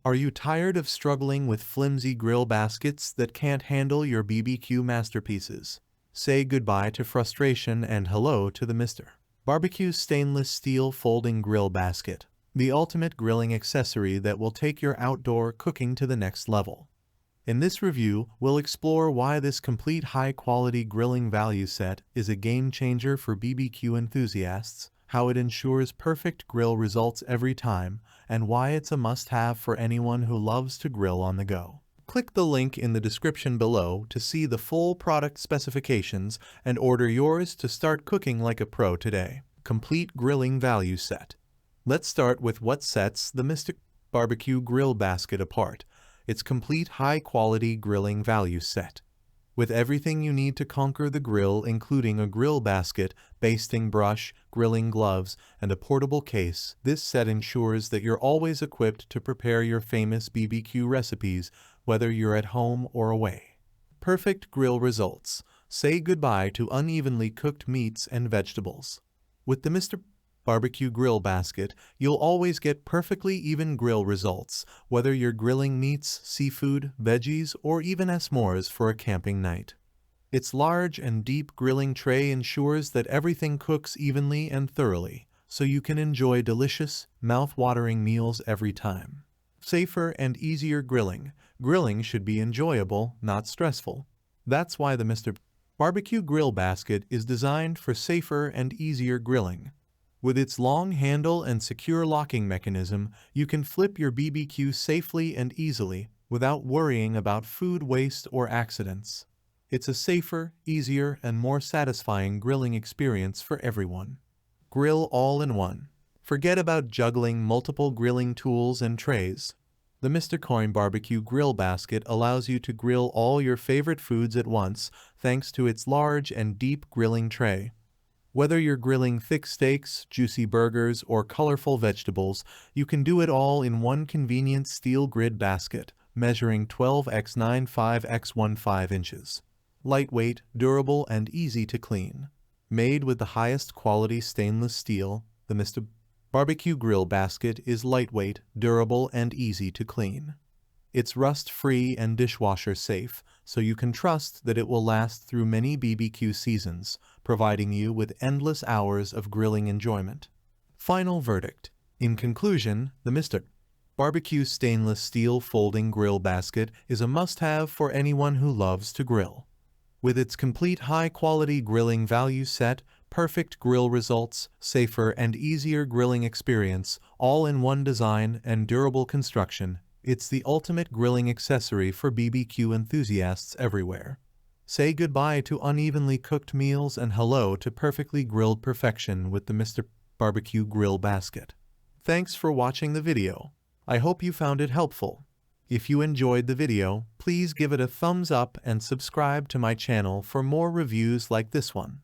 Are you tired of struggling with flimsy grill baskets that can't handle your BBQ masterpieces? Say goodbye to frustration and hello to the Mr. Barbecue stainless steel folding grill basket, the ultimate grilling accessory that will take your outdoor cooking to the next level. In this review, we'll explore why this complete high-quality grilling value set is a game-changer for BBQ enthusiasts, how it ensures perfect grill results every time, and why it's a must-have for anyone who loves to grill on the go. Click the link in the description below to see the full product specifications and order yours to start cooking like a pro today. Complete grilling value set. Let's start with what sets the Mr. Barbecue grill basket apart. Its complete high-quality grilling value set. With everything you need to conquer the grill, including a grill basket, basting brush, grilling gloves, and a portable case, this set ensures that you're always equipped to prepare your famous BBQ recipes, whether you're at home or away. Perfect grill results. Say goodbye to unevenly cooked meats and vegetables. With the Mr. Barbecue grill basket, you'll always get perfectly even grill results, whether you're grilling meats, seafood, veggies, or even s'mores for a camping night. Its large and deep grilling tray ensures that everything cooks evenly and thoroughly, so you can enjoy delicious, mouth-watering meals every time. Safer and easier grilling. Grilling should be enjoyable, not stressful. That's why the Mr. Barbecue grill basket is designed for safer and easier grilling. With its long handle and secure locking mechanism, you can flip your BBQ safely and easily without worrying about food waste or accidents. It's a safer, easier, and more satisfying grilling experience for everyone. Grill all in one. Forget about juggling multiple grilling tools and trays. The Mr. Coin Barbecue grill basket allows you to grill all your favorite foods at once thanks to its large and deep grilling tray. Whether you're grilling thick steaks, juicy burgers, or colorful vegetables, you can do it all in one convenient steel grid basket, measuring 12x95x15 inches. Lightweight, durable, and easy to clean. Made with the highest quality stainless steel, the Mr. Barbecue grill basket is lightweight, durable, and easy to clean. It's rust-free and dishwasher-safe, so you can trust that it will last through many BBQ seasons, providing you with endless hours of grilling enjoyment. Final verdict. In conclusion, the Mr. Barbecue stainless steel folding grill basket is a must-have for anyone who loves to grill. With its complete high-quality grilling value set, perfect grill results, safer and easier grilling experience, all in one design and durable construction, it's the ultimate grilling accessory for BBQ enthusiasts everywhere. Say goodbye to unevenly cooked meals and hello to perfectly grilled perfection with the Mr. Barbecue grill basket. Thanks for watching the video. I hope you found it helpful. If you enjoyed the video, please give it a thumbs up and subscribe to my channel for more reviews like this one.